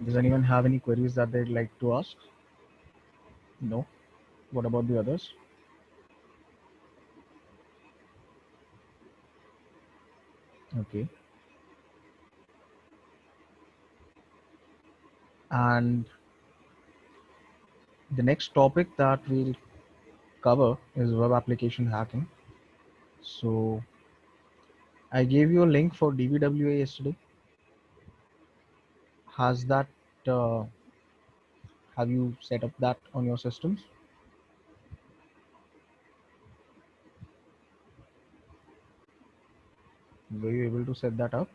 Does anyone have any queries that they'd like to ask? No. What about the others? Okay. And the next topic that we'll cover is web application hacking. So I gave you a link for DVWA yesterday. Has that uh, have you set up that on your systems? Were you able to set that up?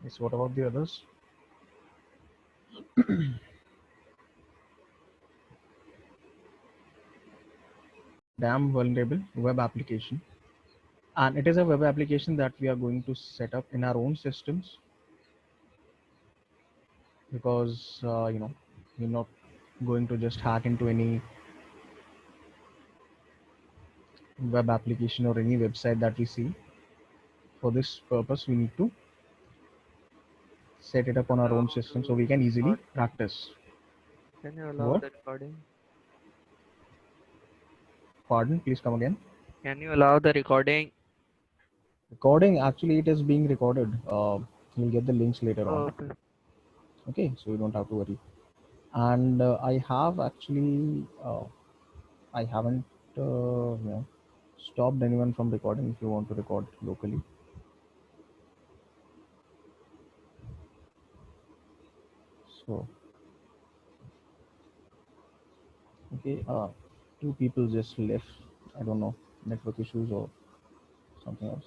Yes. What about the others? Damn vulnerable web application. And it is a web application that we are going to set up in our own systems, because we're not going to just hack into any web application or any website that we see. For this purpose, we need to set it up on our own system so we can easily practice. Can you allow What? the recording? Pardon, please come again. Can you allow the recording? Recording, actually it is being recorded. You'll get the links later on. Okay. Okay, so you don't have to worry. And I have actually I haven't stopped anyone from recording if you want to record locally. So okay, two people just left. I don't know, network issues or something else.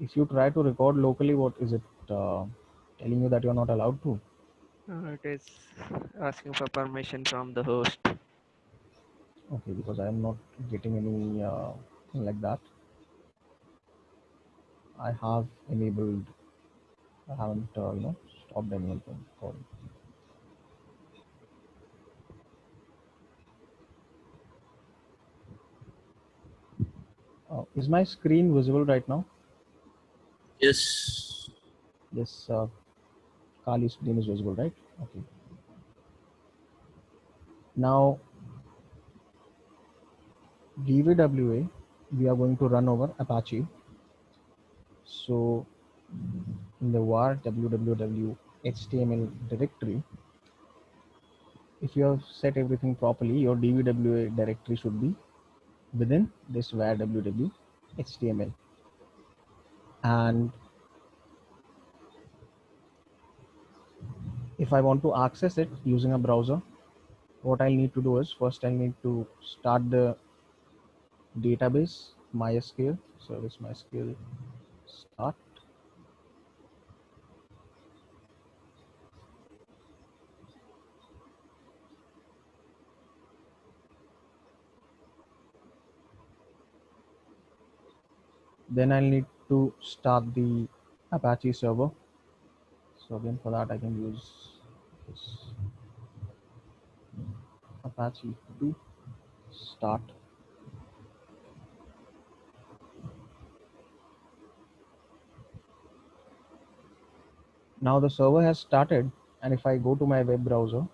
If you try to record locally, what is it telling you that you're not allowed to? It is asking for permission from the host. Okay, because I am not getting any thing like that. I have enabled. I haven't stopped anyone from recording. Is my screen visible right now? Yes. Yes, Kali's screen is visible, right? Okay. Now, DVWA, we are going to run over Apache. So, in the var www html directory, if you have set everything properly, your DVWA directory should be within this var www html. And if I want to access it using a browser, what I need to do is first I need to start the database MySQL service MySQL start. Then I'll need to start the Apache server. So again, for that I can use this Apache to start. Now the server has started, and if I go to my web browser,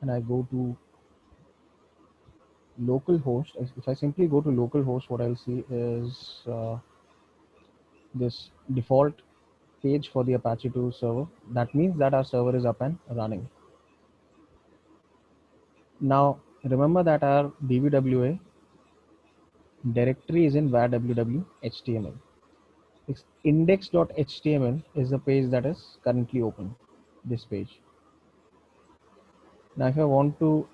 and I go to localhost, if I simply go to localhost, what I'll see is this default page for the Apache 2 server. That means that our server is up and running. Now remember that our DVWA directory is in var www html. index.html is the page that is currently open, this page. Now if I want to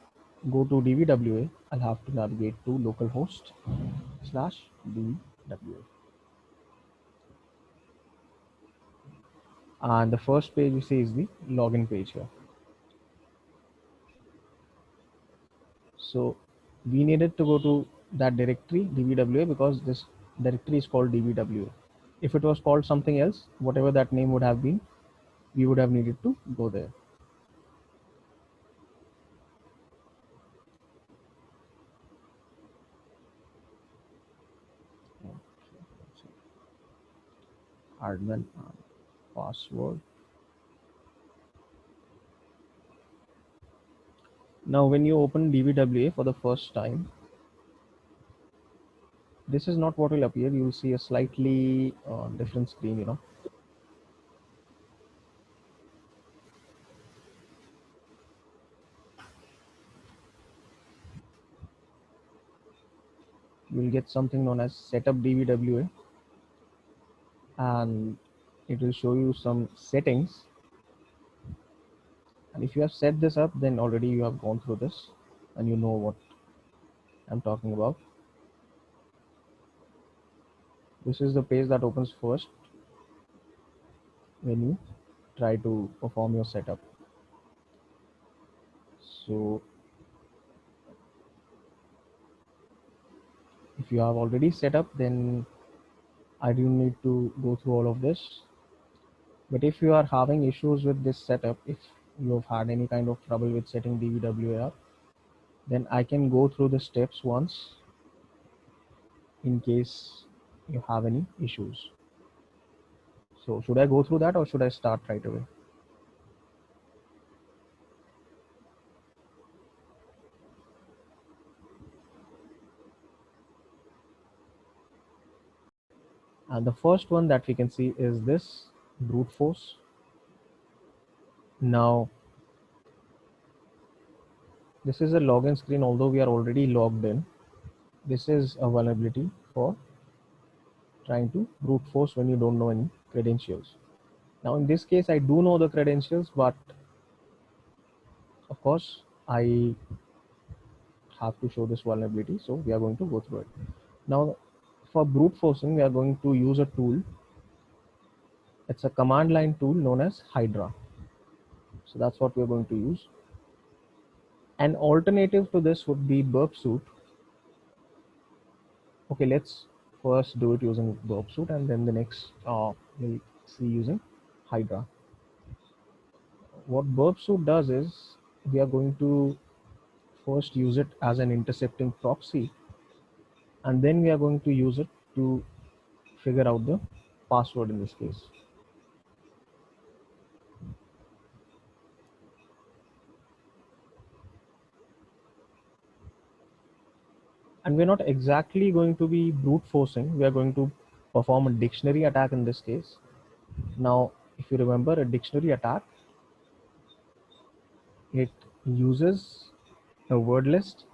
go to DBWA, I'll have to navigate to localhost / DBWA. And the first page you see is the login page here. So we needed to go to that directory DBWA because this directory is called DBWA. If it was called something else, whatever that name would have been, we would have needed to go there. Admin and password. Now when you open DBWA for the first time, this is not what will appear. You will see a slightly different screen, you will get something known as setup DBWA, and it will show you some settings. And if you have set this up, then already you have gone through this and you know what I'm talking about. This is the page that opens first when you try to perform your setup. So if you have already set up, then I don't need to go through all of this. But if you are having issues with this setup, if you have had any kind of trouble with setting DBWA up, then I can go through the steps once in case you have any issues. So should I go through that or should I start right away? And the first one that we can see is this brute force. Now, this is a login screen, although we are already logged in. This is a vulnerability for trying to brute force when you don't know any credentials. Now, in this case, I do know the credentials, but of course, I have to show this vulnerability. So we are going to go through it. Now, for brute forcing, we are going to use a tool. It's a command line tool known as Hydra. So that's what we're going to use. An alternative to this would be Burp Suite. Okay, let's first do it using Burp Suite, and then the next we'll see using Hydra. What Burp Suite does is we are going to first use it as an intercepting proxy, and then we are going to use it to figure out the password in this case. And we're not exactly going to be brute forcing. We are going to perform a dictionary attack in this case. Now, if you remember a dictionary attack, it uses a word list.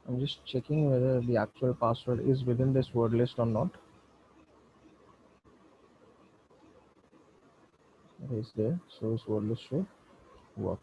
I'm just checking whether the actual password is within this word list or not. It is there, so this word list should work.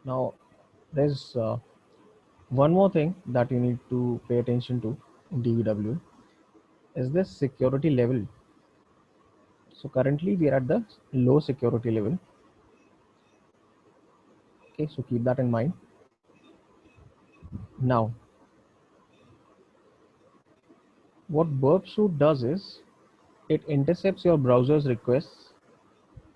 Now there's one more thing that you need to pay attention to in DVW is this security level. So currently we are at the low security level. Okay, so keep that in mind. Now, what Burp Suite does is it intercepts your browser's requests,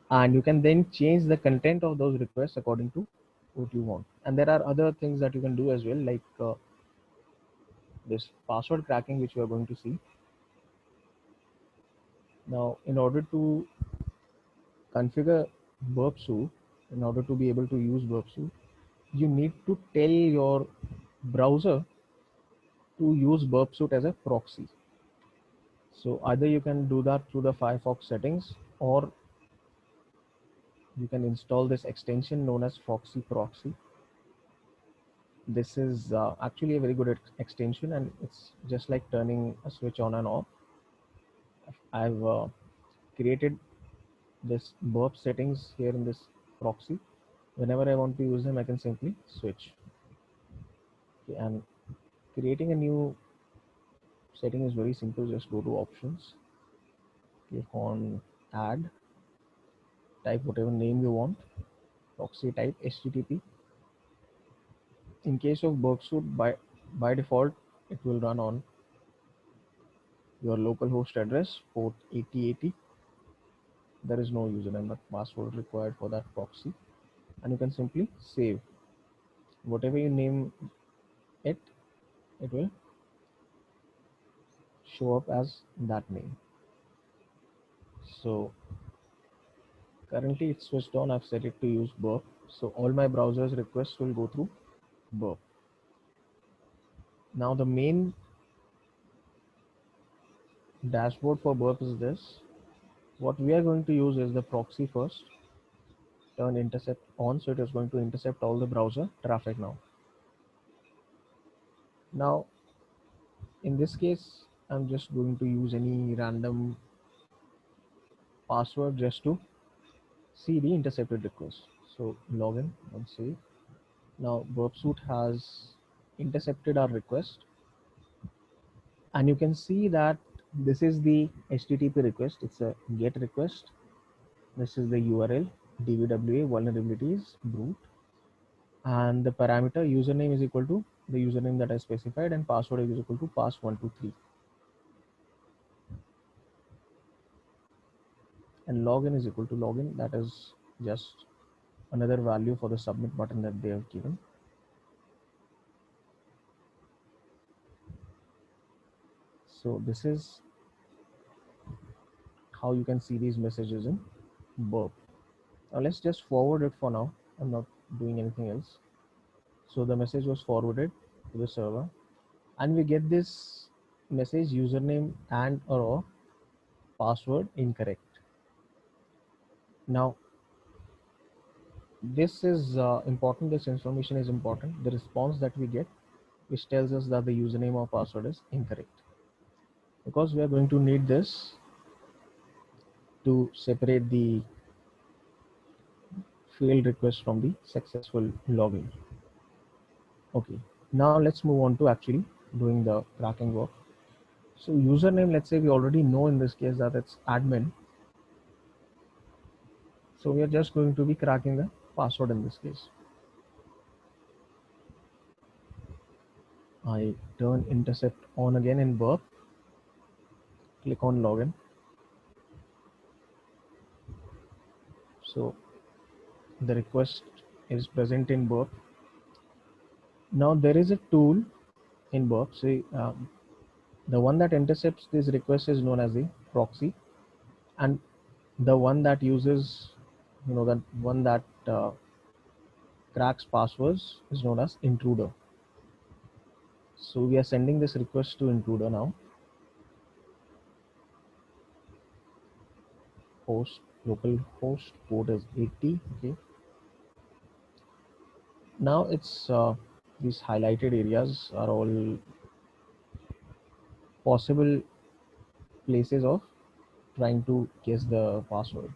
and you can then change the content of those requests according to what you want. And there are other things that you can do as well, like this password cracking, which we are going to see. Now, in order to configure Burp Suite, in order to be able to use Burp Suite, you need to tell your browser to use Burp Suite as a proxy. So either you can do that through the Firefox settings, or you can install this extension known as Foxy Proxy. This is actually a very good extension, and it's just like turning a switch on and off. I've created this burp settings here in this proxy. Whenever I want to use them, I can simply switch. Okay, and creating a new setting is very simple. Just go to options, click on add, type whatever name you want, proxy type HTTP. In case of Burp Suite, by default, it will run on your local host address, port 8080. There is no username or password required for that proxy, and you can simply save whatever you name it. It will show up as that name. So currently it's switched on. I've set it to use Burp, so all my browser's requests will go through Burp. Now the main dashboard for Burp is this. What we are going to use is the proxy first. Turn intercept on, so it is going to intercept all the browser traffic now. Now in this case, I'm just going to use any random password just to see the intercepted request. So login and save. Now Burp Suite has intercepted our request, and you can see that this is the HTTP request. It's a GET request. This is the URL, DVWA vulnerabilities root, and the parameter username is equal to the username that I specified, and password is equal to pass123. And login is equal to login. That is just another value for the submit button that they have given. So this is how you can see these messages in Burp. Now let's just forward it for now. I'm not doing anything else. So the message was forwarded to the server, and we get this message username and or password incorrect. Now this is important. This information is important. The response that we get, which tells us that the username or password is incorrect, because we are going to need this to separate the failed request from the successful login. Okay, now let's move on to actually doing the cracking work. So username, let's say we already know in this case that it's admin. So we are just going to be cracking the password in this case. I turn intercept on again in Burp, click on login. So the request is present in Burp. Now there is a tool in Burp. See, the one that intercepts this request is known as the proxy, and the one that uses, that one that cracks passwords is known as intruder. So we are sending this request to intruder now. Host, local host port is 80. Okay. Now it's these highlighted areas are all possible places of trying to guess the password.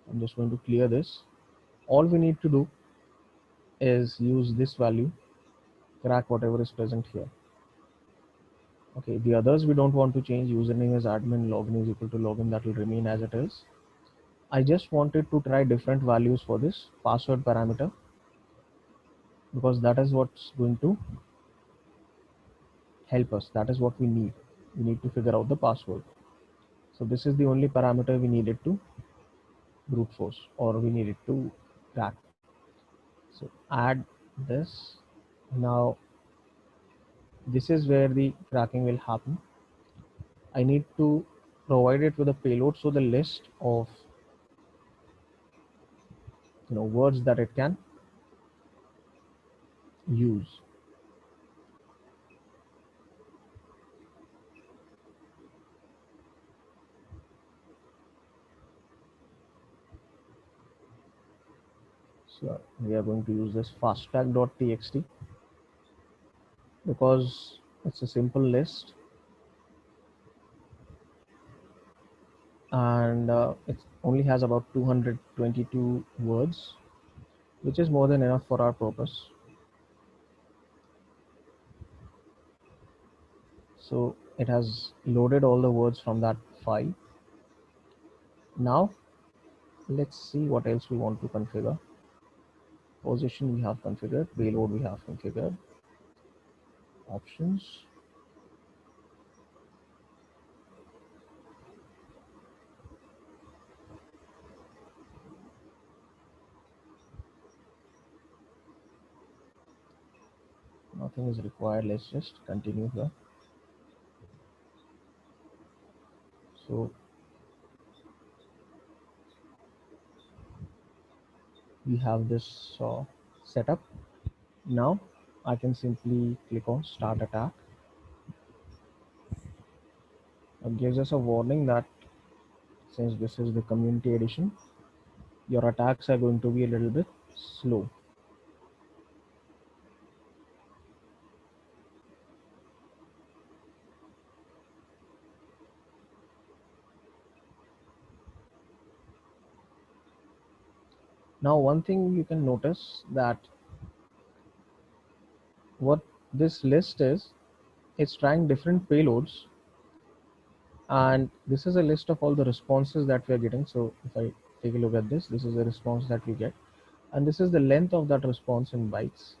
I'm just going to clear this. All we need to do is use this value, crack whatever is present here. Okay, the others we don't want to change. Username is admin, login is equal to login, that will remain as it is. I just wanted to try different values for this password parameter, because that is what's going to help us. That is what we need. We need to figure out the password. So this is the only parameter we needed to brute force, or we needed to crack. So add this. Now this is where the cracking will happen. I need to provide it with a payload, so the list of words that it can use. So we are going to use this fasttrack.txt because it's a simple list, and it only has about 222 words, which is more than enough for our purpose. So it has loaded all the words from that file. Now let's see what else we want to configure. Position we have configured, payload we have configured, options. Nothing is required. Let's just continue here. So we have this setup. Now I can simply click on start attack. It gives us a warning that since this is the community edition, your attacks are going to be a little bit slow. Now one thing you can notice that what this list is, it's trying different payloads, and this is a list of all the responses that we are getting. So if I take a look at this, this is the response that we get, and this is the length of that response in bytes.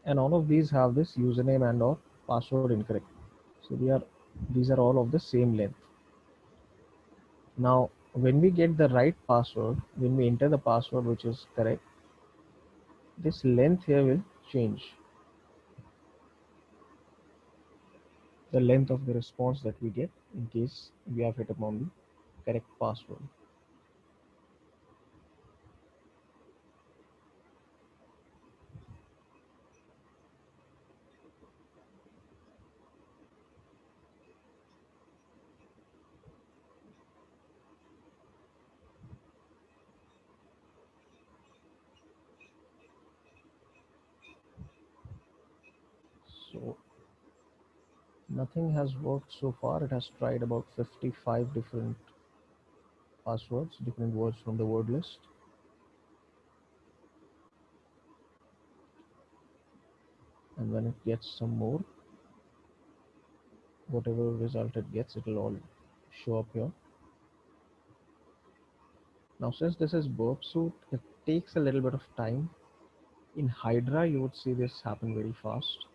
And all of these have this username and or password incorrect. So these are all of the same length. Now when we get the right password, when we enter the password which is correct, this length here will change. The length of the response that we get in case we have hit upon the correct password. So nothing has worked so far. It has tried about 55 different passwords, different words from the word list. And when it gets some more, whatever result it gets, it will all show up here. Now since this is burp suit, it takes a little bit of time. In Hydra, you would see this happen very fast.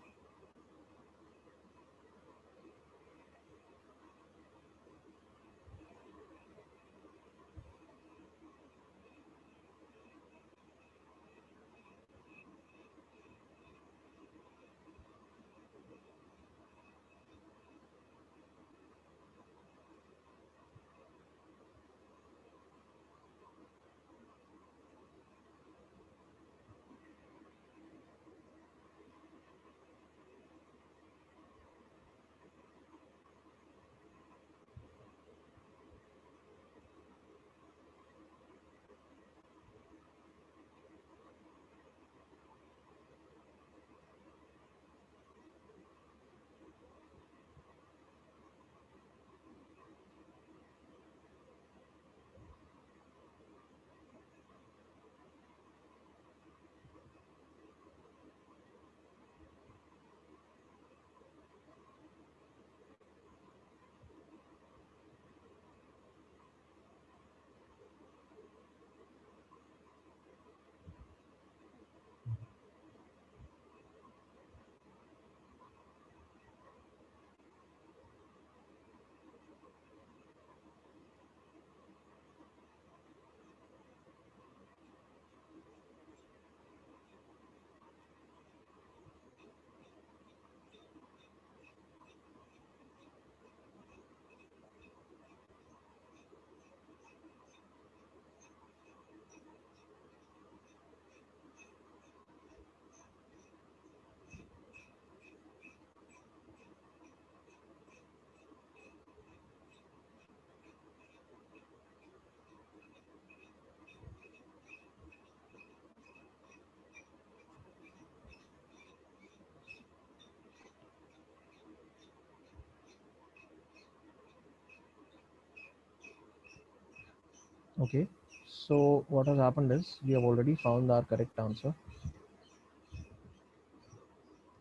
Okay, so what has happened is we have already found our correct answer.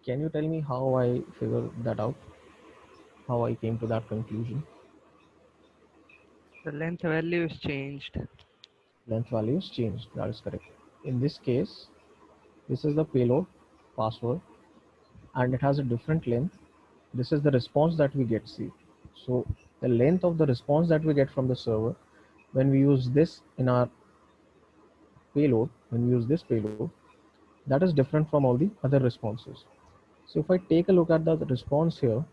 Can you tell me how I figured that out? How I came to that conclusion? The length value is changed. Length value is changed. That is correct. In this case, this is the payload password and it has a different length. This is the response that we get. See, so the length of the response that we get from the server when we use this in our payload, when we use this payload, that is different from all the other responses. So if I take a look at the response here,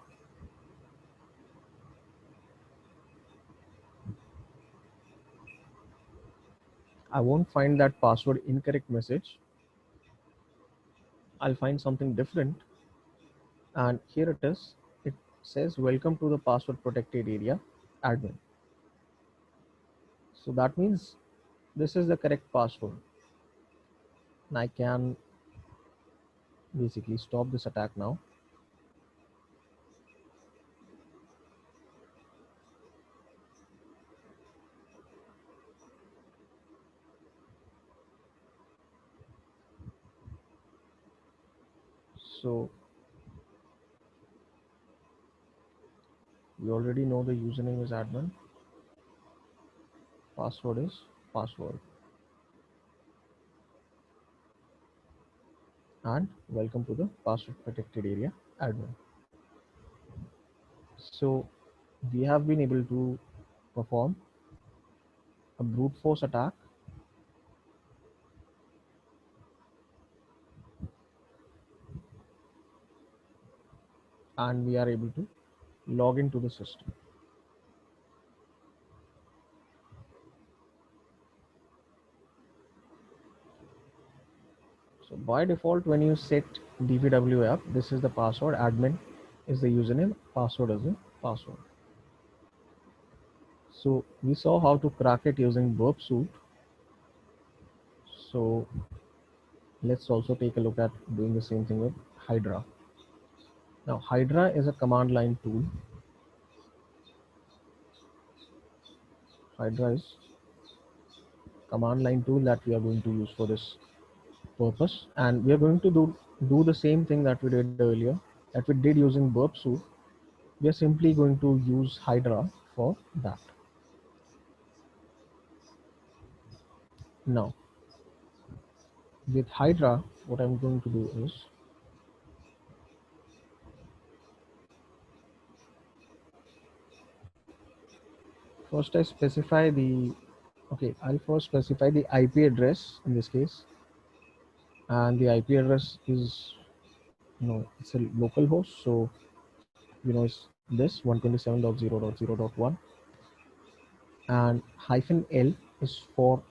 I won't find that password incorrect message. I'll find something different. And here it is. It says, welcome to the password protected area, admin. So that means this is the correct password. And I can basically stop this attack now. So we already know the username is admin, password is password, and welcome to the password protected area, admin. So we have been able to perform a brute force attack and we are able to log into the system. So by default, when you set DPW app, this is the password, admin is the username, password is the password. So we saw how to crack it using Burp Suite. So let's also take a look at doing the same thing with Hydra. Now Hydra is a command line tool. Hydra is command line tool that we are going to use for this purpose, and we are going to do the same thing that we did earlier, that we did using Burp Suite. We are simply going to use Hydra for that. Now with Hydra, what I'm going to do is first I specify the, okay, I'll first specify the IP address in this case, and the IP address is, it's a local host, so it's this 127.0.0.1, and hyphen L is for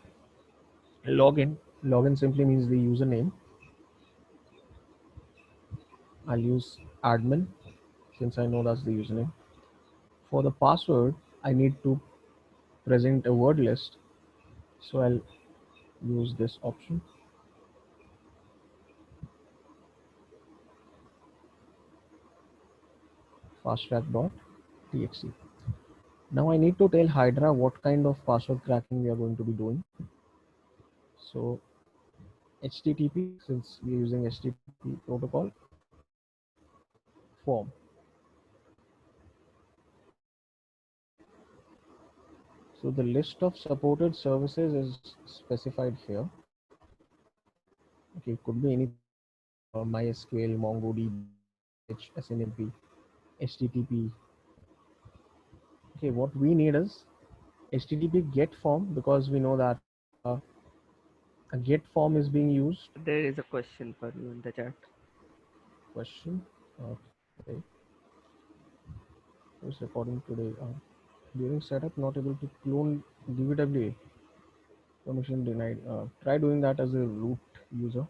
login. Login simply means the username. I'll use admin since I know that's the username. For the password, I need to present a word list, so I'll use this option, fasttrack.txt. Now I need to tell Hydra what kind of password cracking we are going to be doing. So HTTP, since we are using HTTP protocol, form. So the list of supported services is specified here. Okay, it could be any MySQL, MongoDB, SNMP, HTTP. Okay, what we need is HTTP GET form, because we know that a GET form is being used. There is a question for you in the chat. Question. Okay. Who's recording today? During setup, not able to clone DVWA. Permission denied. Try doing that as a root user.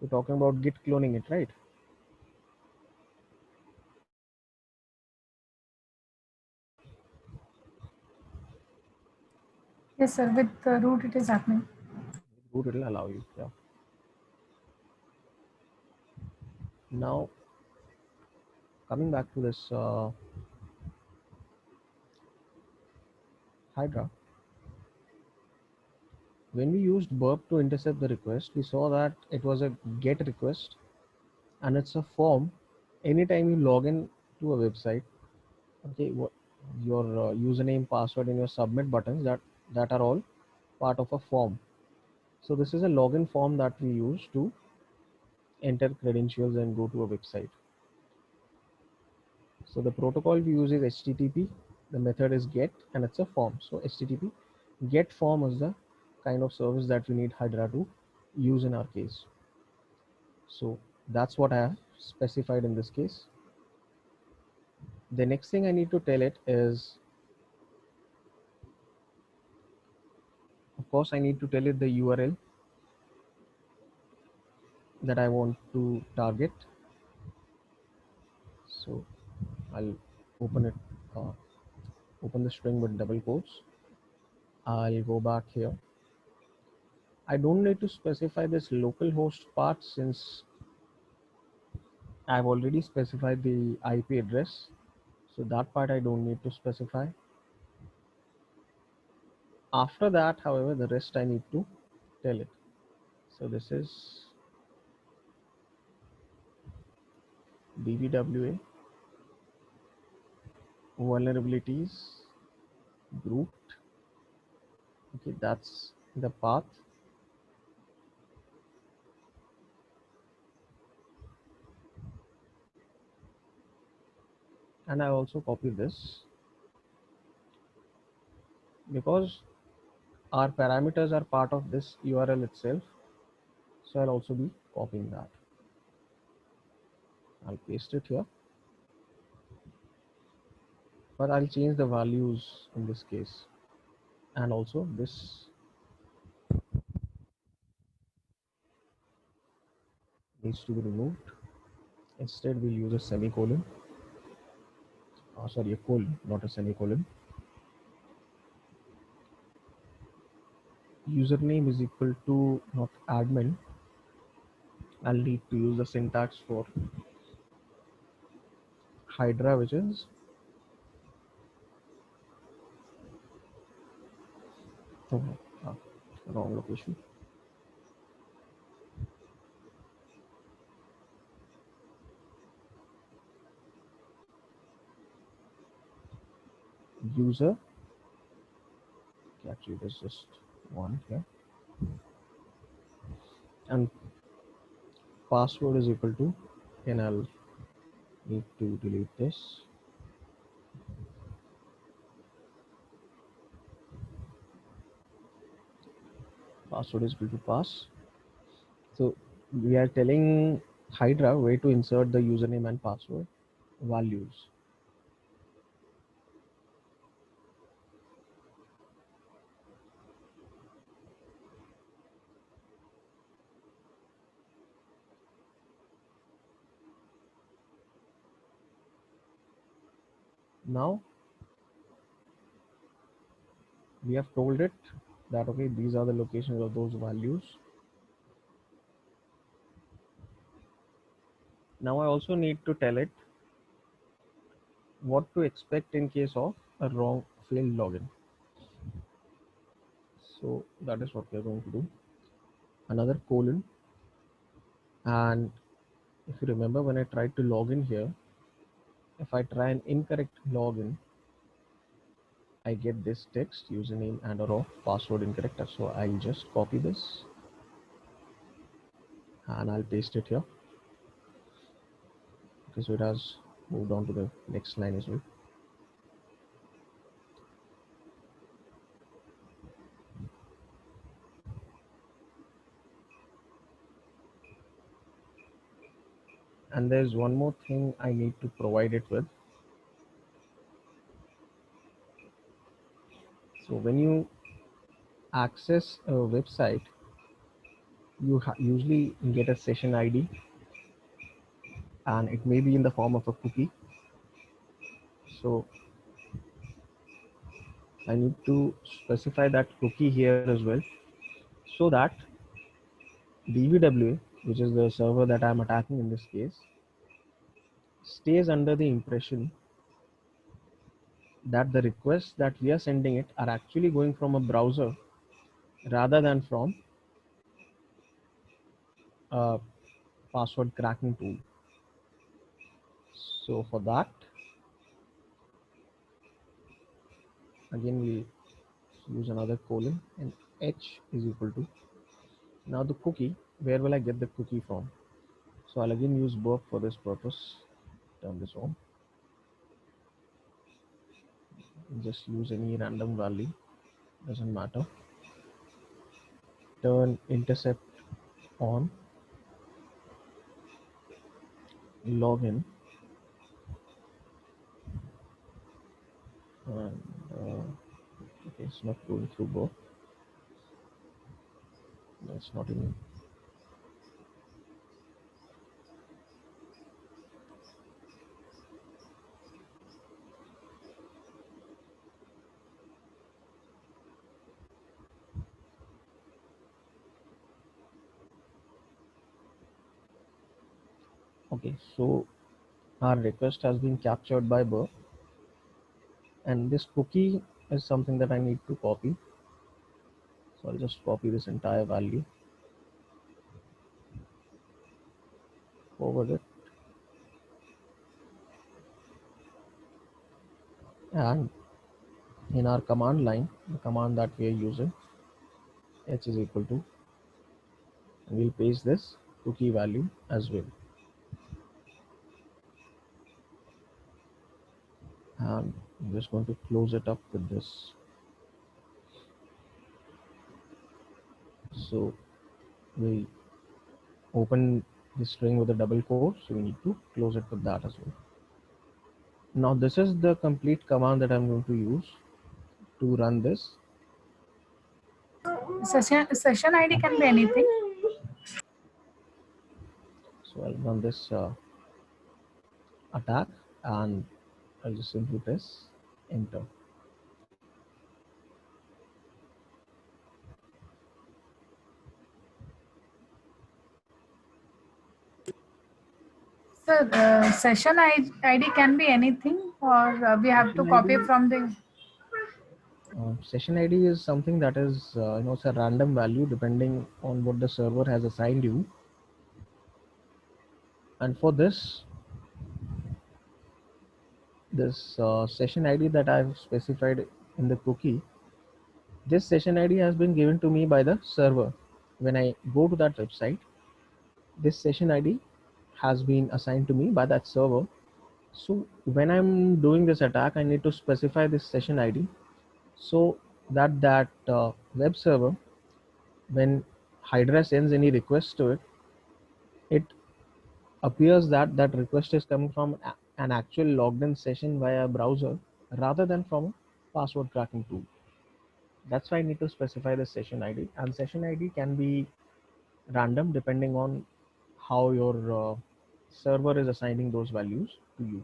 We're talking about Git cloning it, right? Yes, sir. With the root, it is happening. Root, it'll allow you. Yeah. Now, coming back to this Hydra, when we used burp to intercept the request, we saw that it was a GET request, and it's a form. Anytime you log in to a website, okay, your username, password, and your submit buttons, that are all part of a form. So this is a login form that we use to enter credentials and go to a website. So the protocol we use is HTTP. The method is GET, and it's a form. So HTTP GET form is the kind of service that we need Hydra to use in our case. So that's what I have specified in this case. The next thing I need to tell it is, of course, I need to tell it the URL that I want to target. So I'll open it, open the string with double quotes. I'll go back here. I don't need to specify this localhost part since I've already specified the IP address. So that part I don't need to specify. After that, however, the rest I need to tell it. So this is DBWA vulnerabilities grouped. Okay, that's the path. And I also copy this because our parameters are part of this URL itself. So I'll also be copying that. I'll paste it here, but I'll change the values in this case. And also this needs to be removed. Instead, we'll use a semicolon. Sorry, a colon, not a semicolon. Username is equal to not admin. I'll need to use the syntax for Hydra, which is wrong location. User, actually there's just one here, and password is equal to, and I'll need to delete this. Password is equal to pass. So we are telling Hydra where to insert the username and password values. Now we have told it that, okay, these are the locations of those values. Now I also need to tell it what to expect in case of a wrong failed login. So that is what we are going to do. Another colon, and if you remember, when I tried to log in here, if I try an incorrect login, I get this text, username and or password incorrect. So I'll just copy this and I'll paste it here. Okay, so it has moved on to the next line as well. And there's one more thing I need to provide it with. So when you access a website, you usually get a session ID, and it may be in the form of a cookie. So I need to specify that cookie here as well, so that DBWA, which is the server that I'm attacking in this case, stays under the impression that the requests that we are sending it are actually going from a browser rather than from a password cracking tool. So for that, again we use another colon, and h is equal to, now the cookie, where will I get the cookie from? So I'll again use burp for this purpose. Turn this on. Just use any random value, doesn't matter. Turn intercept on, login, and okay, it's not going through burp. No, it's not in. Okay, so our request has been captured by burp, and this cookie is something that I need to copy. So I'll just copy this entire value, forward it, and in our command line, the command that we are using, h is equal to, and we'll paste this cookie value as well. And I'm just going to close it up with this. So we open the string with a double quote, so we need to close it with that as well. Now this is the complete command that I'm going to use to run this. Session ID can be anything. So I'll run this attack, and I'll just simply press enter. So session ID can be anything, or we have to Session copy ID from the. Session ID is something that is, it's a random value depending on what the server has assigned you. And for this session ID that I've specified in the cookie, this session ID has been given to me by the server. When I go to that website, this session ID has been assigned to me by that server. So when I'm doing this attack, I need to specify this session ID so that web server, when Hydra sends any request to it, it appears that that request is coming from an actual logged in session via a browser rather than from a password cracking tool. That's why I need to specify the session ID, and session ID can be random depending on how your server is assigning those values to you.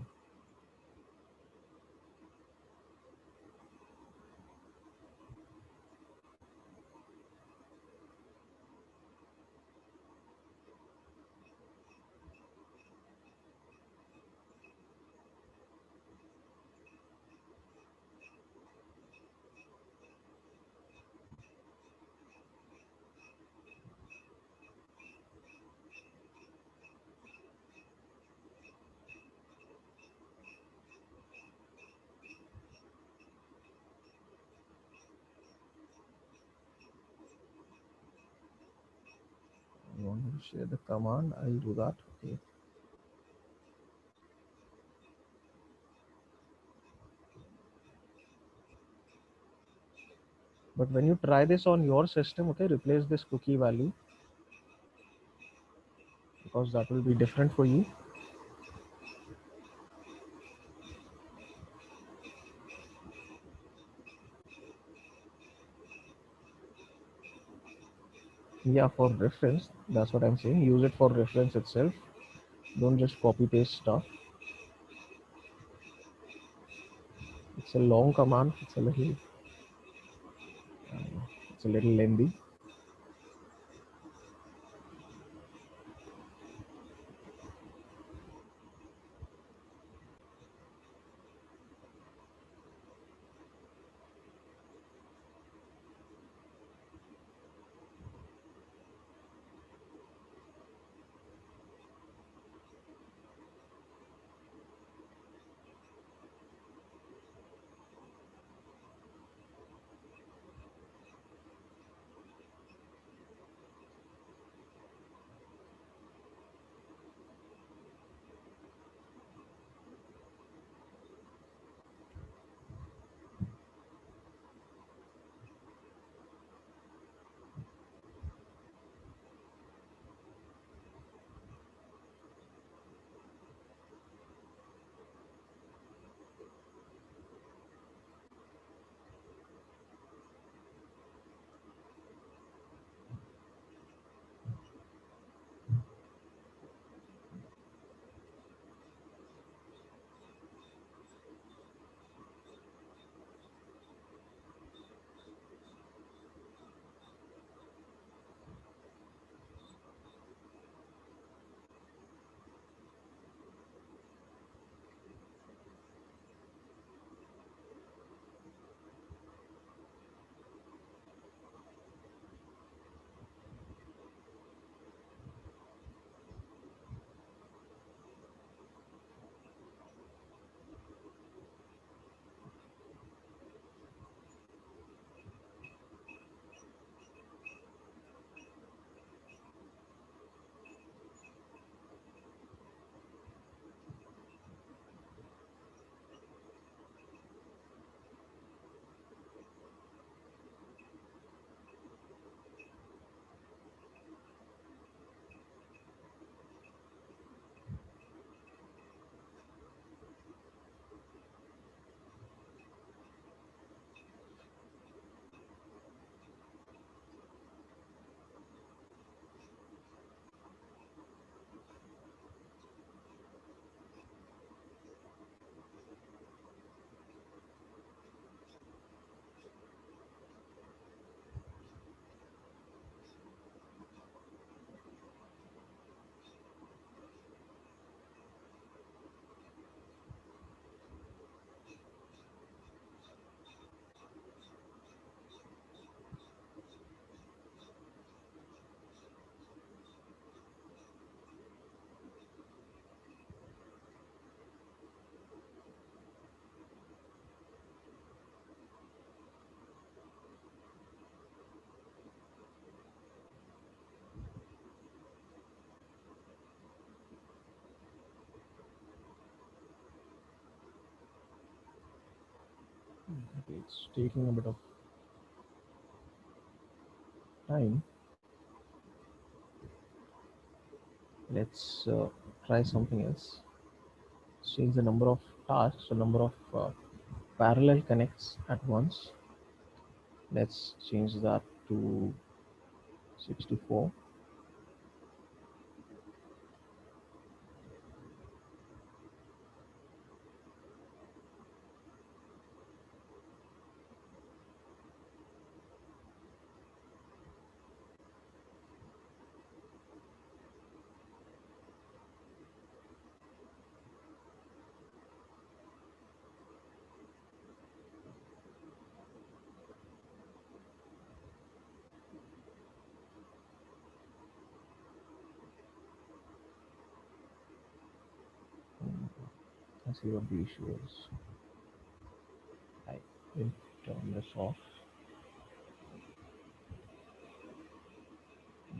You want me to share the command? I'll do that. Okay. But when you try this on your system, okay, replace this cookie value, because that will be different for you. Yeah, for reference, that's what I'm saying. Use it for reference itself. Don't just copy paste stuff. It's a long command. It's a little lengthy. Okay, it's taking a bit of time. Let's try something else. Change the number of tasks, the number of parallel connects at once. Let's change that to 64. Let's see what the issue is. I will turn this off.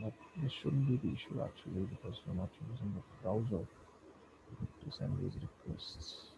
But this shouldn't be the issue actually, because we're not using the browser to send these requests.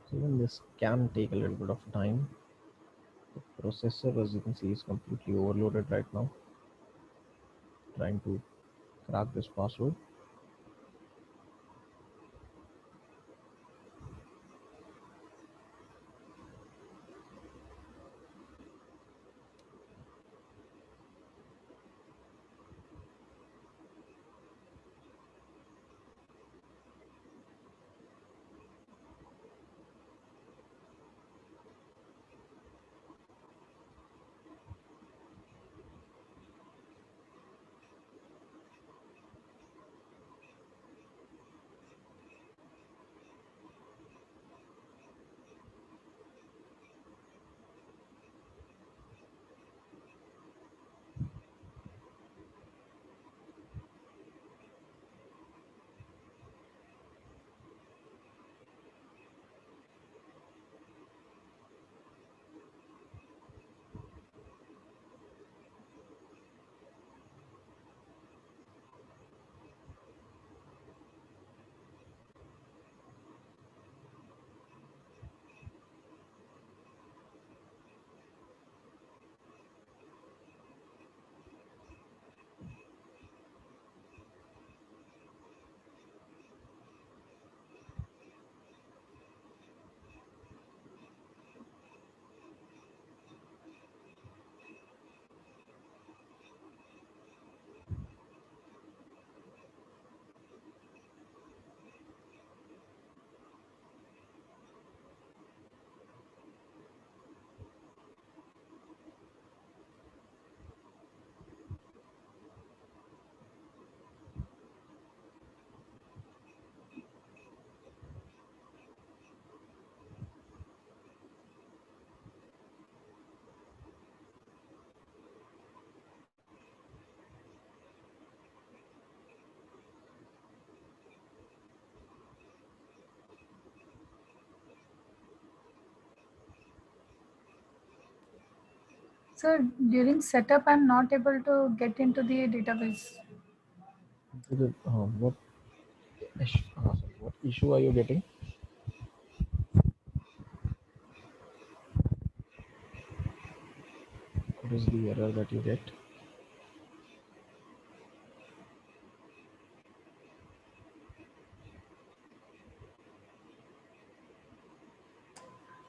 So even this can take a little bit of time. The processor, as you can see, is completely overloaded right now, trying to crack this password. So during setup, I'm not able to get into the database. What issue are you getting? What is the error that you get?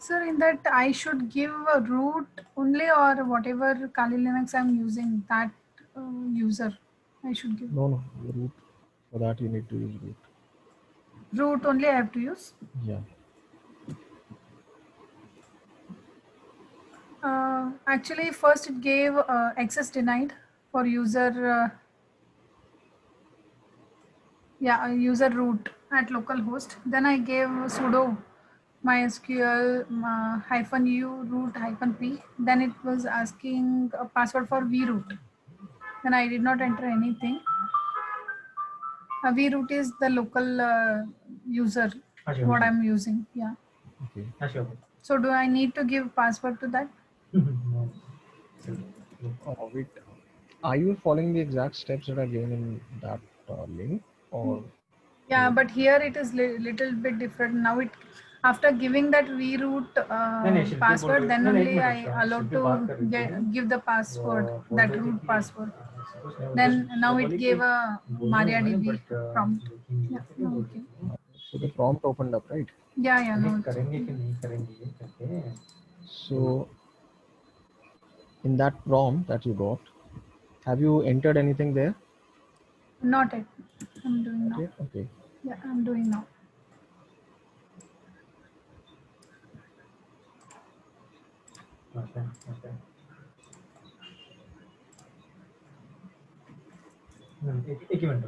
Sir, in that I should give a root only, or whatever Kali Linux I'm using, that user I should give. No, root. For that you need to use root. Root only I have to use. Yeah. Actually, first it gave access denied for user. User root at localhost. Then I gave sudo mysql -u root -p. Then it was asking a password for vroot. Then I did not enter anything. Vroot is the local user what I'm using. Yeah. Okay. So do I need to give password to that? Wait. Are you following the exact steps that are given in that link, or? Yeah, but here it is little bit different. Now it, after giving that vroot password, then only I allowed to give the password, that root password. Then now it gave a MariaDB prompt. Yeah, okay. So the prompt opened up, right? Yeah, no. So in that prompt that you got, have you entered anything there? Not yet. I'm doing now. Okay. Yeah, I'm doing now. Okay. एक ही minute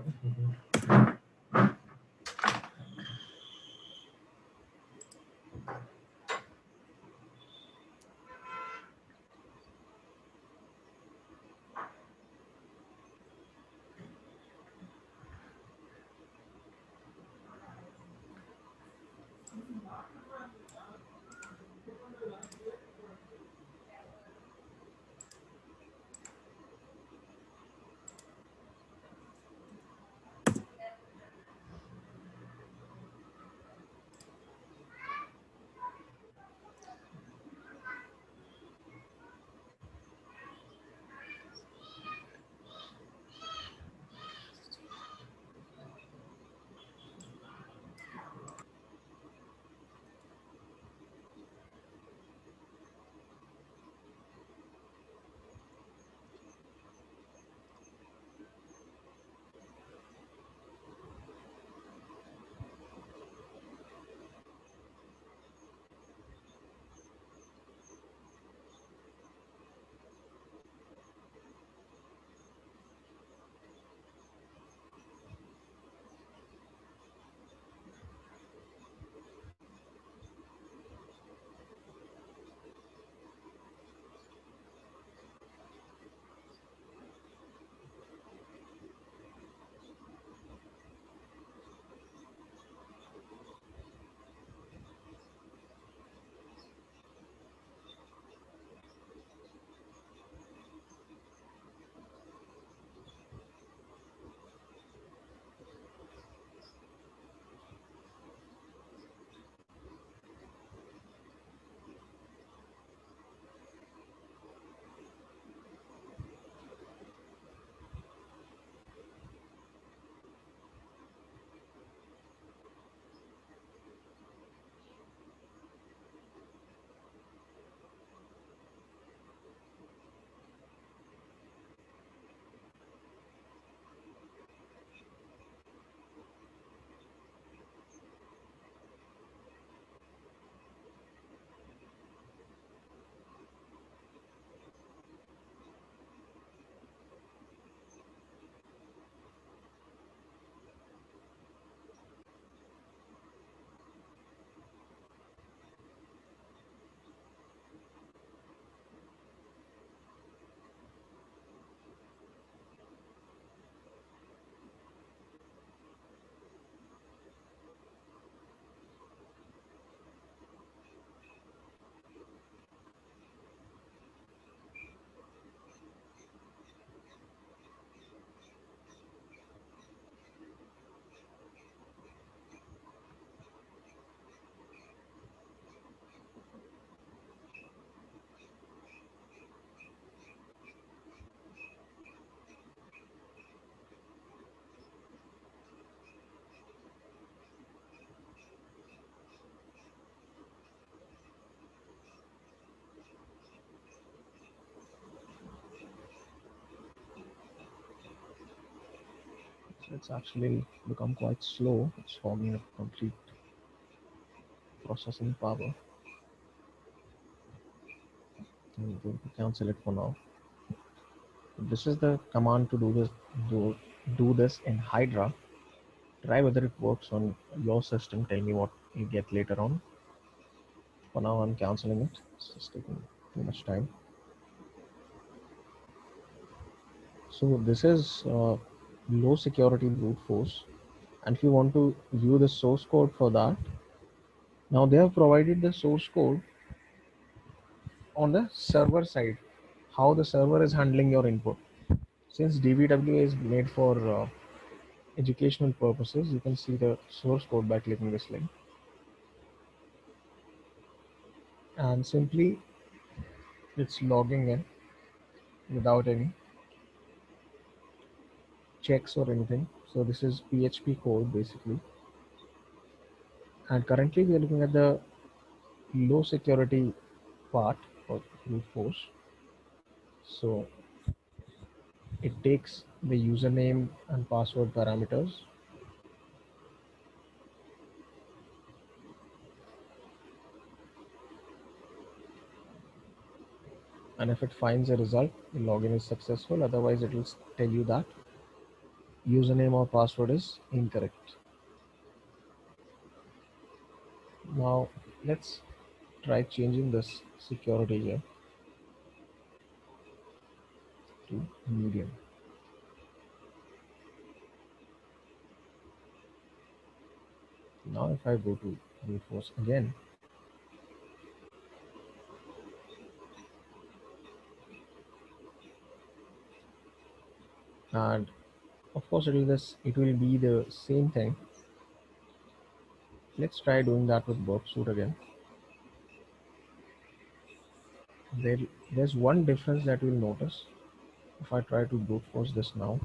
It's actually become quite slow. It's hogging a complete processing power. I'm going to cancel it for now. This is the command to do this. Do this in Hydra. Try whether it works on your system. Tell me what you get later on. For now, I'm canceling it. It's just taking too much time. So this is low security brute force, and if you want to view the source code for that, now they have provided the source code on the server side, how the server is handling your input. Since DBWA is made for educational purposes, you can see the source code by clicking this link, and simply it's logging in without any checks or anything. So this is PHP code basically, and currently we are looking at the low security part of brute force. So it takes the username and password parameters, and if it finds a result, the login is successful. Otherwise it will tell you that username or password is incorrect. Now let's try changing this security here to medium. Now if I go to brute force again, and of course it will be the same thing. Let's try doing that with Burp Suite again. There's one difference that you'll notice if I try to brute force this now.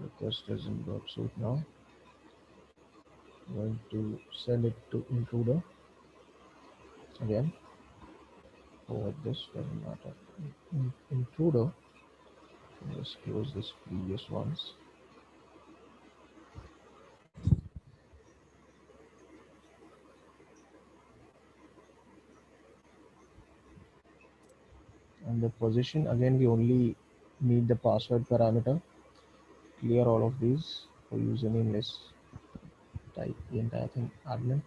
Request is in Burp Suite now. I'm going to send it to intruder again. Forward this, doesn't matter. Intruder. Just close this previous ones. And the position, again, we only need the password parameter. Clear all of these. For username, let's type the entire thing admin.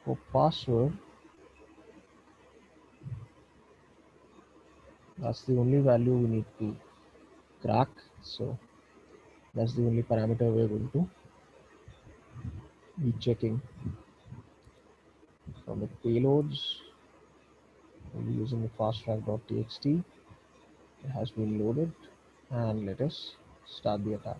For password, that's the only value we need to crack. So that's the only parameter we're going to be checking. From the payloads, we'll be using the fasttrack.txt. It has been loaded, and let us start the attack.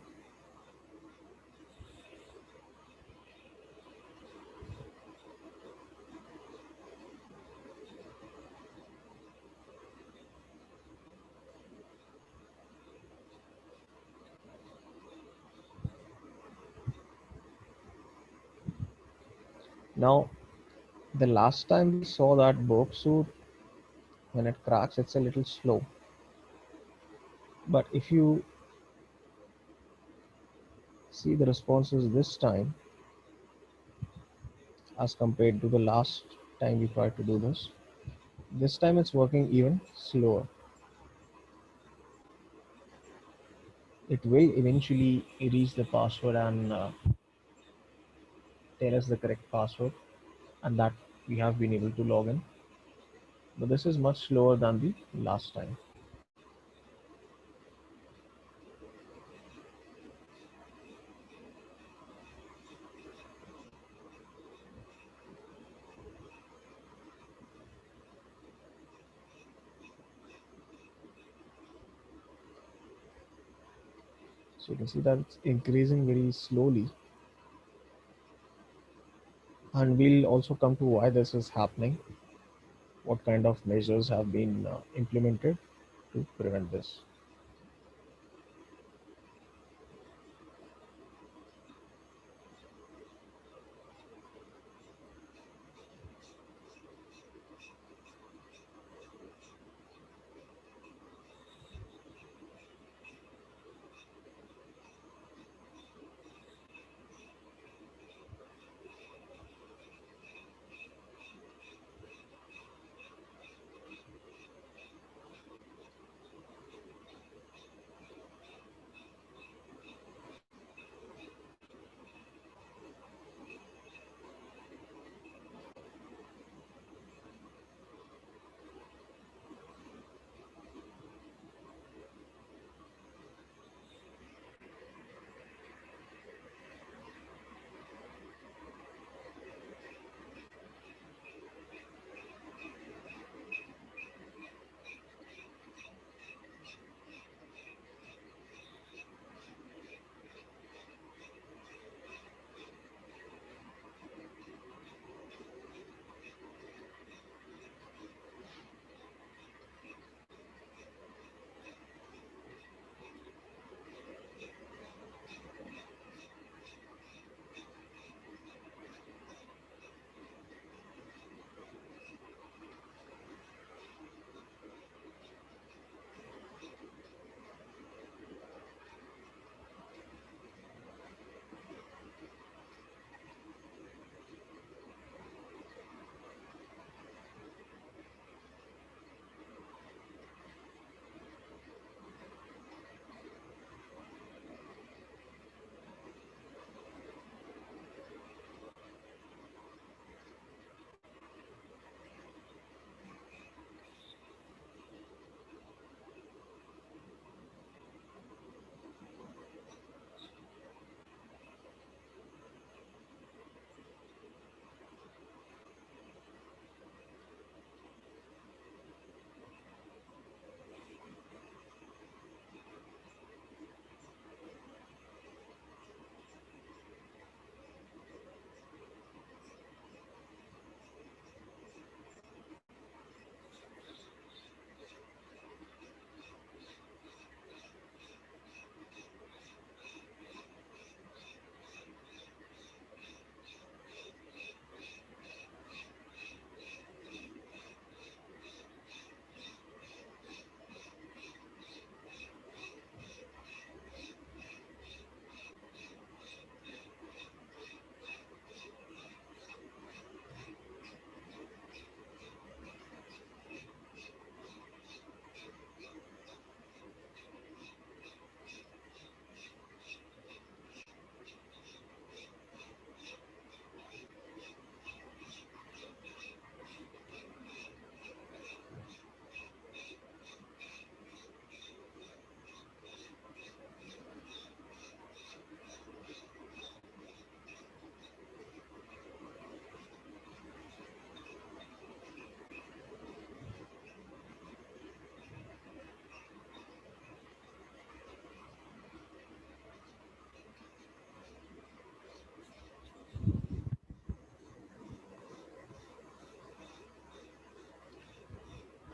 Now, the last time we saw that Burp Suite, when it cracks, it's a little slow. But if you see the responses this time, as compared to the last time we tried to do this time it's working even slower. It will eventually reach the password and tell us the correct password, and that we have been able to log in. But this is much slower than the last time. So you can see that it's increasing very slowly. And we'll also come to why this is happening, what kind of measures have been implemented to prevent this.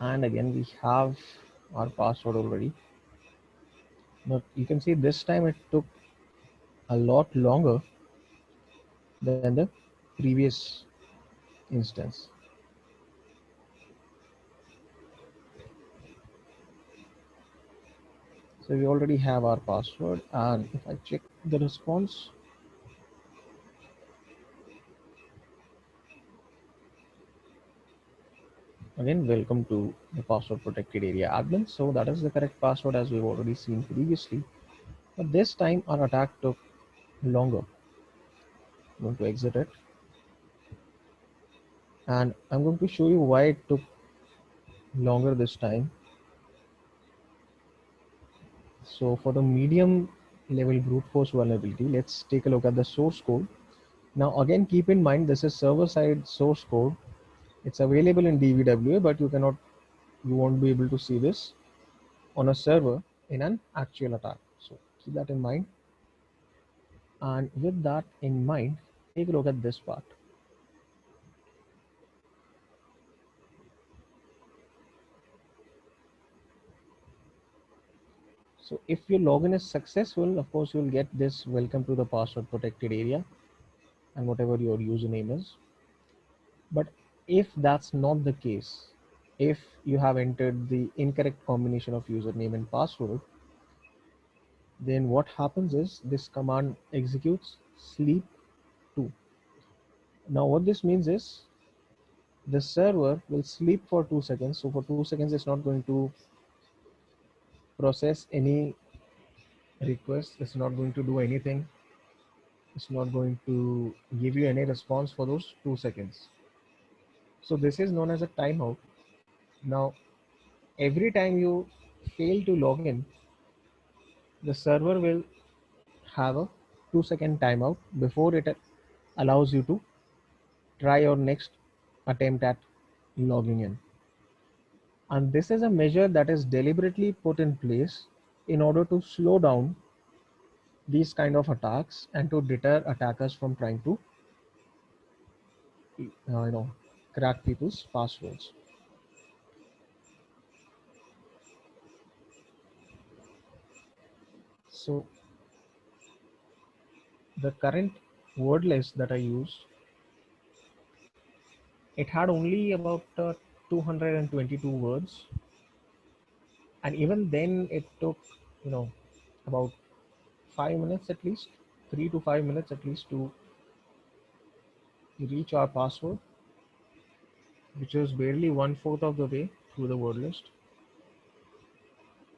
And again, we have our password already. Now you can see this time it took a lot longer than the previous instance. So we already have our password, and if I check the response, again, welcome to the password protected area admin. So that is the correct password as we've already seen previously. But this time our attack took longer. I'm going to exit it. And I'm going to show you why it took longer this time. So for the medium level brute force vulnerability, let's take a look at the source code. Now again, keep in mind, this is server side source code. It's available in DVWA, but you won't be able to see this on a server in an actual attack. So keep that in mind. And with that in mind, take a look at this part. So if your login is successful, of course, you'll get this welcome to the password protected area and whatever your username is. But if that's not the case, if you have entered the incorrect combination of username and password, then what happens is this command executes sleep 2. Now what this means is the server will sleep for 2 seconds. So for 2 seconds, it's not going to process any request. It's not going to do anything. It's not going to give you any response for those 2 seconds. So this is known as a timeout. Now, every time you fail to log in, the server will have a 2-second timeout before it allows you to try your next attempt at logging in. And this is a measure that is deliberately put in place in order to slow down these kind of attacks and to deter attackers from trying to crack people's passwords. So the current word list that I use, it had only about 222 words, and even then it took about 5 minutes at least, 3 to 5 minutes at least to reach our password, which was barely 1/4 of the way through the word list.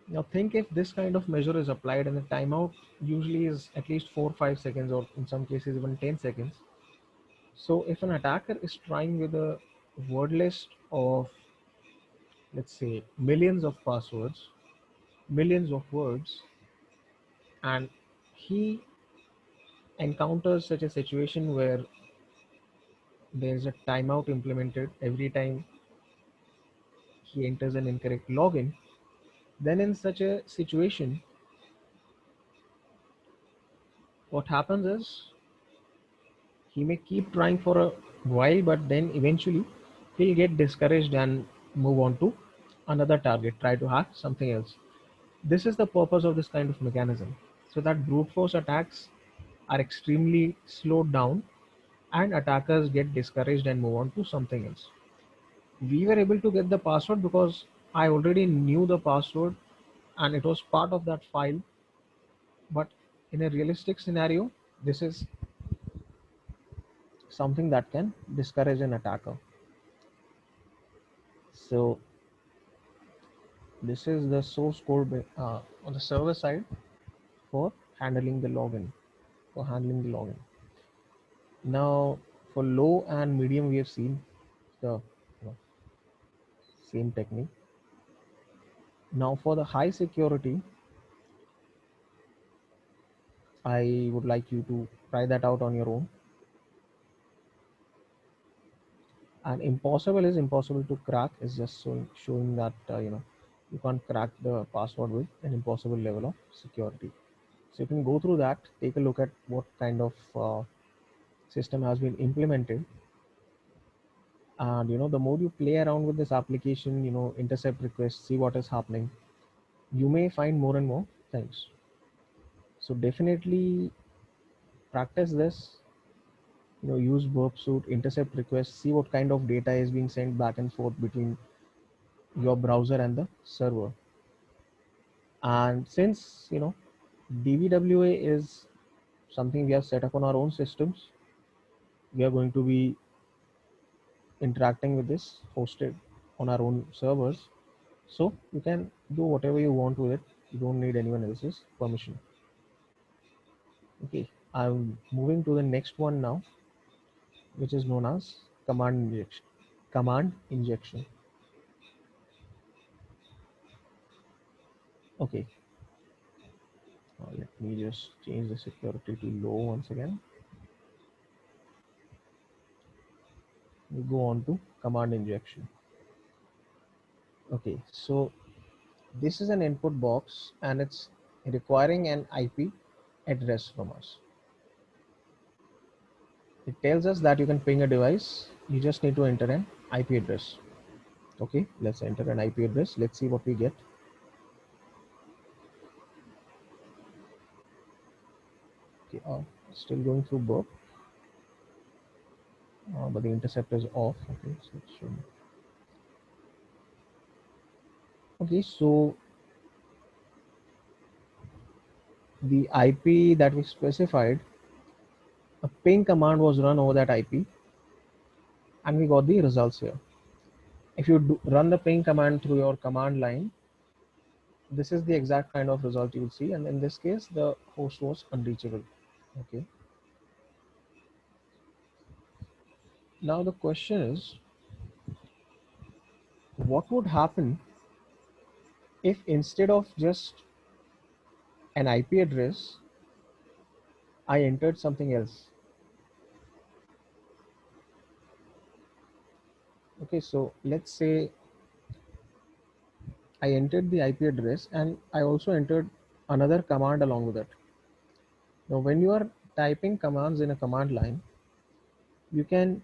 Now think if this kind of measure is applied and the timeout usually is at least 4-5 seconds, or in some cases even 10 seconds. So if an attacker is trying with a word list of, let's say, millions of passwords, millions of words, and he encounters such a situation where there's a timeout implemented every time he enters an incorrect login, then in such a situation, what happens is he may keep trying for a while, but then eventually he'll get discouraged and move on to another target, try to hack something else. This is the purpose of this kind of mechanism, so that brute force attacks are extremely slowed down and attackers get discouraged and move on to something else. We were able to get the password because I already knew the password and it was part of that file. But in a realistic scenario, this is something that can discourage an attacker. So this is the source code on the server side for handling the login. Now for low and medium, we have seen the same technique. Now for the high security, I would like you to try that out on your own. And impossible is impossible to crack is just showing that you can't crack the password with an impossible level of security. So you can go through that, take a look at what kind of system has been implemented And the more you play around with this application, intercept requests, see what is happening, you may find more and more things. So definitely practice this. Use Burp Suite, intercept requests, see what kind of data is being sent back and forth between your browser and the server. And since DVWA is something we have set up on our own systems, we are going to be interacting with this hosted on our own servers, so you can do whatever you want with it. You don't need anyone else's permission. Okay, I'm moving to the next one now, which is known as command injection. Okay, let me just change the security to low once again. We go on to command injection. Okay, so this is an input box and it's requiring an IP address from us. It tells us that you can ping a device. You just need to enter an IP address. Okay, let's enter an IP address. Let's see what we get. Okay, still going through Burp, but the intercept is off. Okay, so it should. Okay, so the IP that we specified, a ping command was run over that IP, and we got the results here. If you run the ping command through your command line, this is the exact kind of result you will see, and in this case the host was unreachable. Okay, now the question is, what would happen if instead of just an IP address I entered something else? Okay, so let's say I entered the IP address and I also entered another command along with it. Now when you are typing commands in a command line, you can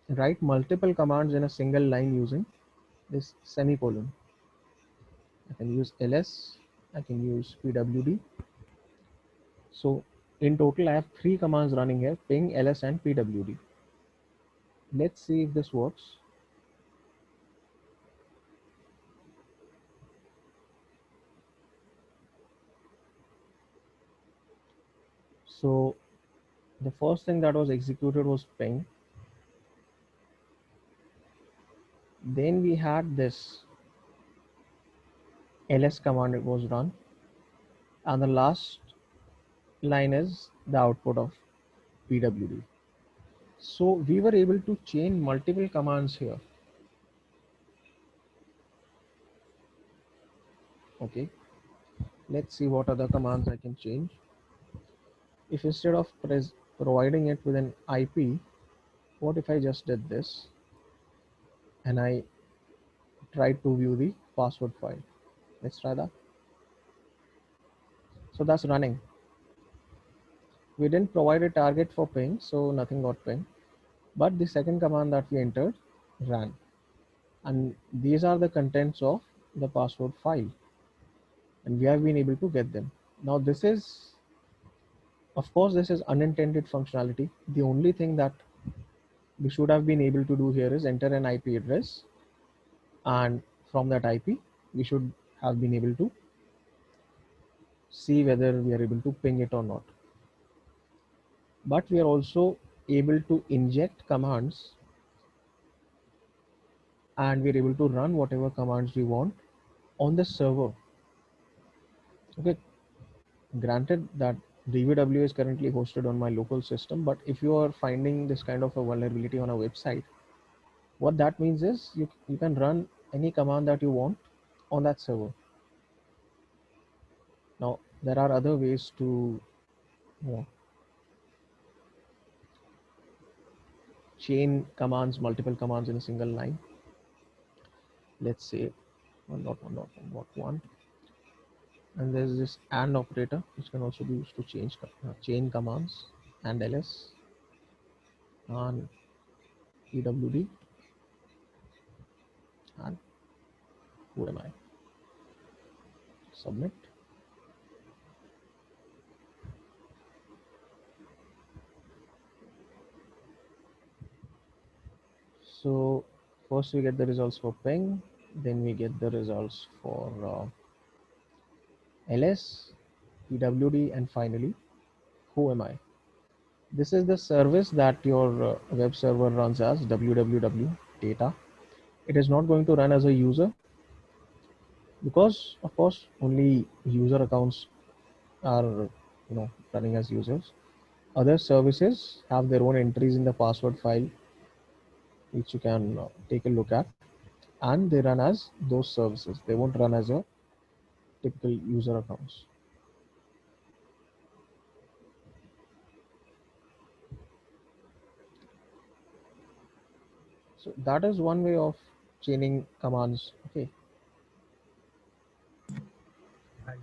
write multiple commands in a single line using this semicolon. I can use ls, I can use pwd. So in total I have 3 commands running here: ping, ls and pwd. Let's see if this works. So the first thing that was executed was ping. Then we had this ls command, it was run, and the last line is the output of pwd. So we were able to chain multiple commands here. Okay, let's see what other commands I can change. If instead of providing it with an IP, what if I just did this and I tried to view the password file? Let's try that. So that's running. We didn't provide a target for ping, so nothing got pinged. But the second command that we entered ran. And these are the contents of the password file. And we have been able to get them. Now this is, of course, this is unintended functionality. The only thing that we should have been able to do here is enter an IP address, and from that IP we should have been able to see whether we are able to ping it or not. But we are also able to inject commands and we're able to run whatever commands we want on the server. Okay, granted that DVW is currently hosted on my local system, but if you are finding this kind of a vulnerability on a website, what that means is you can run any command that you want on that server. Now there are other ways to chain commands, multiple commands in a single line. Let's say 1.1.1.1, and there's this AND operator which can also be used to chain commands, and ls and pwd. and who am I? Submit. So first we get the results for ping, then we get the results for ls, pwd, and finally who am I. This is the service that your web server runs as www data. It is not going to run as a user because of course only user accounts are running as users. Other services have their own entries in the password file which you can take a look at, and they run as those services. They won't run as a typical user accounts. So that is one way of chaining commands. Okay.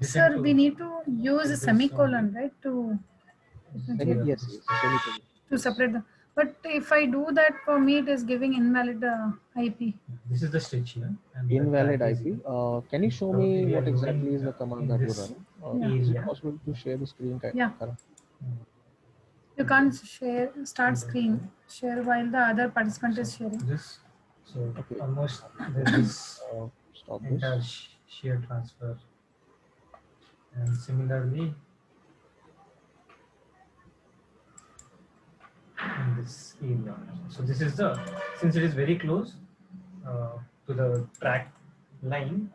Sir, we need to use a semicolon, right, to Yes, semicolon. to separate them. But if I do that, for me it is giving invalid IP. This is the stitch here. And the Invalid tag is IP. here. Can you show Probably me we are what exactly using, is the command in that you're this running? Is it area. possible to share the screen? Yeah. Karan? You can't start screen share while the other participant is sharing. This, so Okay. almost there is Stop this. entire shear transfer, and similarly in this area. So this is the, since it is very close to the track line,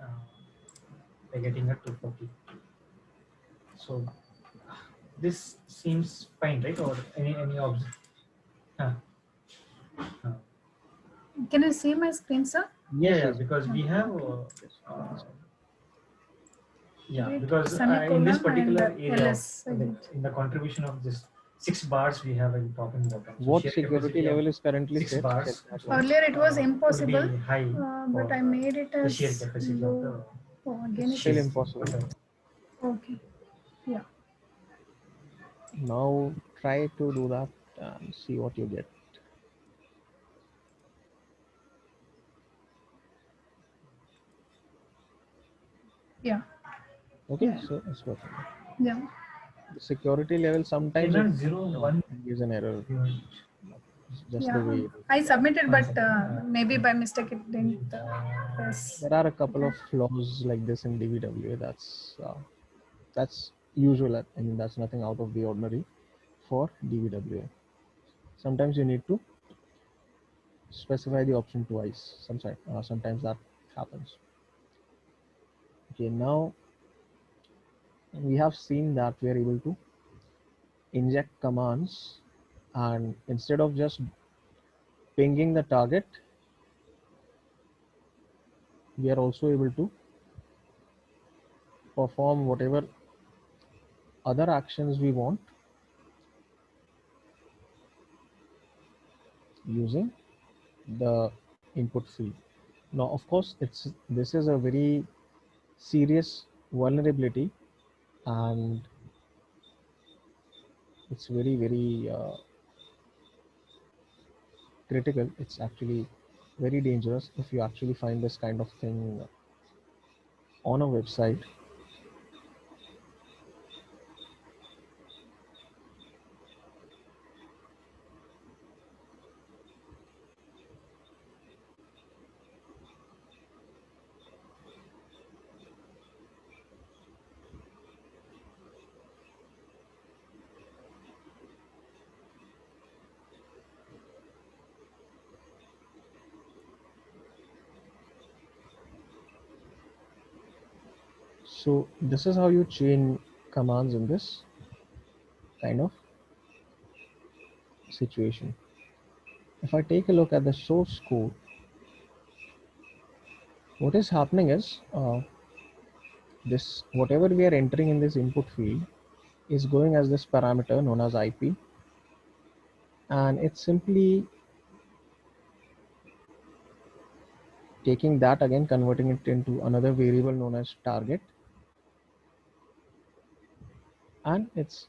we're getting a 240. So this seems fine, right? Or any object? Can you see my screen, sir? Yeah, because we have because in this particular area in the contribution of this 6 bars we have in top and bottom. So What security level is currently 6 set? bars. Earlier it was would impossible, be high but I made it the as shear capacity low. of the Oh, again it Still is impossible. okay. Yeah. Now try to do that and see what you get. Yeah. Okay, Yeah. so it's working. Yeah. The security level sometimes Cannot 0 1 gives an error. It's just Yeah. the way it is. I submitted, but maybe by mistake it didn't press. There are a couple of flaws like this in DBWA. That's usual. I mean, that's nothing out of the ordinary for DBWA. Sometimes you need to specify the option twice. Sometimes that happens. Okay, now we have seen that we are able to inject commands, and instead of just pinging the target, we are also able to perform whatever other actions we want using the input field. Now, of course, this is a very serious vulnerability, and it's very, very critical. It's actually very dangerous if you actually find this kind of thing on a website. So this is how you chain commands in this kind of situation. If I take a look at the source code, what is happening is this whatever we are entering in this input field is going as this parameter known as IP, and it's simply taking that again, converting it into another variable known as target, and it's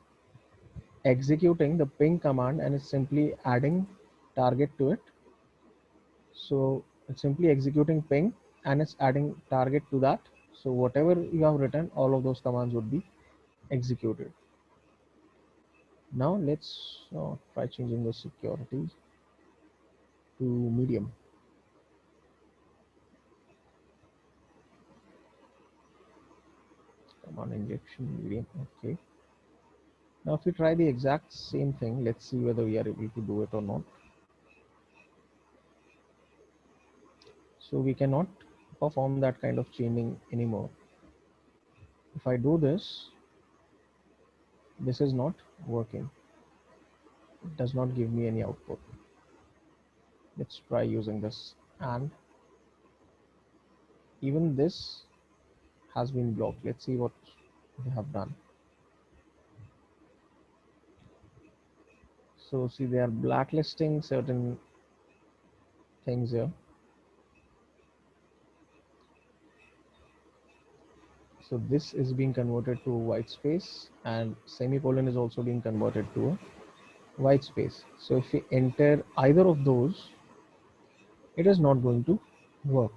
executing the ping command, and it's simply adding target to it. So it's simply executing ping and it's adding target to that. So whatever you have written, all of those commands would be executed. Now let's try changing the security to medium. Command injection medium. Okay. Now if we try the exact same thing, let's see whether we are able to do it or not. So we cannot perform that kind of chaining anymore. If I do this, this is not working. It does not give me any output. Let's try using this, and even this has been blocked. Let's see what they have done. So see, they are blacklisting certain things here. So this is being converted to white space, and semicolon is also being converted to a white space. So if we enter either of those, it is not going to work.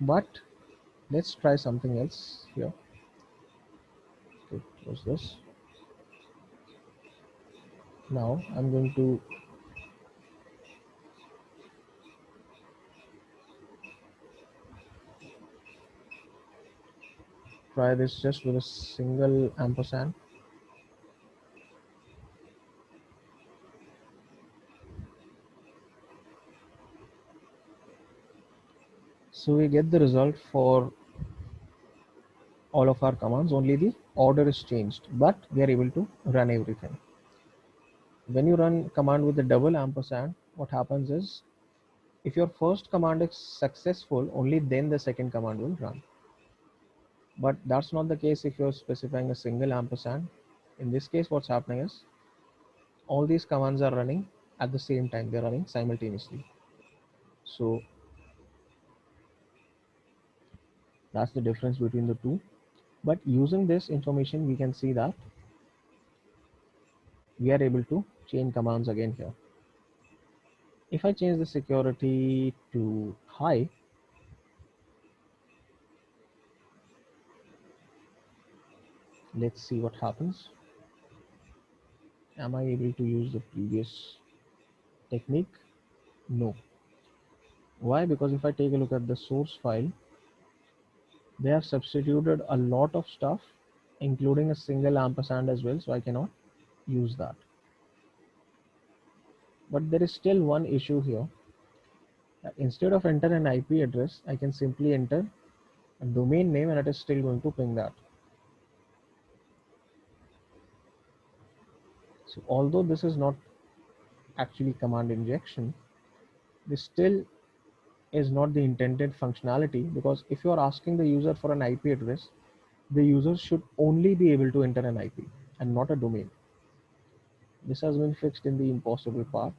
But let's try something else here. Okay, close this. Now I'm going to try this just with a single ampersand. So we get the result for all of our commands, only the order is changed, but we are able to run everything. When you run command with the double ampersand, what happens is, if your first command is successful, only then the second command will run. But that's not the case if you're specifying a single ampersand. In this case, what's happening is, all these commands are running at the same time, they're running simultaneously. So that's the difference between the two. But using this information, we can see that we are able to chain commands again here. If I change the security to high, let's see what happens. Am I able to use the previous technique? No. Why? Because if I take a look at the source file, they have substituted a lot of stuff, including a single ampersand as well, so I cannot use that. But there is still one issue here. Instead of enter an IP address, I can simply enter a domain name and it is still going to ping that. So although this is not actually command injection, this still is not the intended functionality, because if you are asking the user for an IP address, the user should only be able to enter an IP and not a domain. This has been fixed in the impossible part.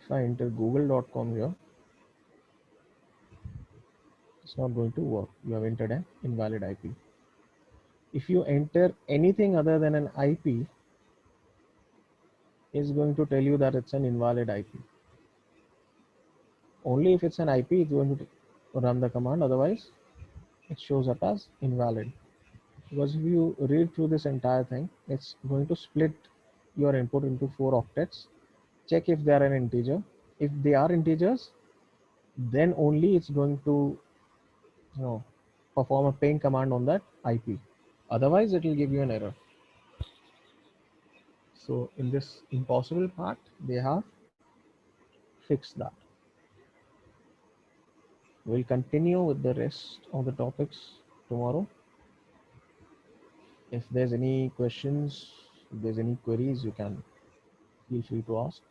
If I enter google.com here, it's not going to work. You have entered an invalid IP. If you enter anything other than an IP, it's going to tell you that it's an invalid IP. Only if it's an IP, it's going to run the command. Otherwise, it shows up as invalid. Because if you read through this entire thing, it's going to split your input into 4 octets. Check if they are an integer. If they are integers, then only it's going to perform a ping command on that IP. Otherwise, it will give you an error. So in this impossible part, they have fixed that. We'll continue with the rest of the topics tomorrow. If there's any questions, if there's any queries, you can feel free to ask.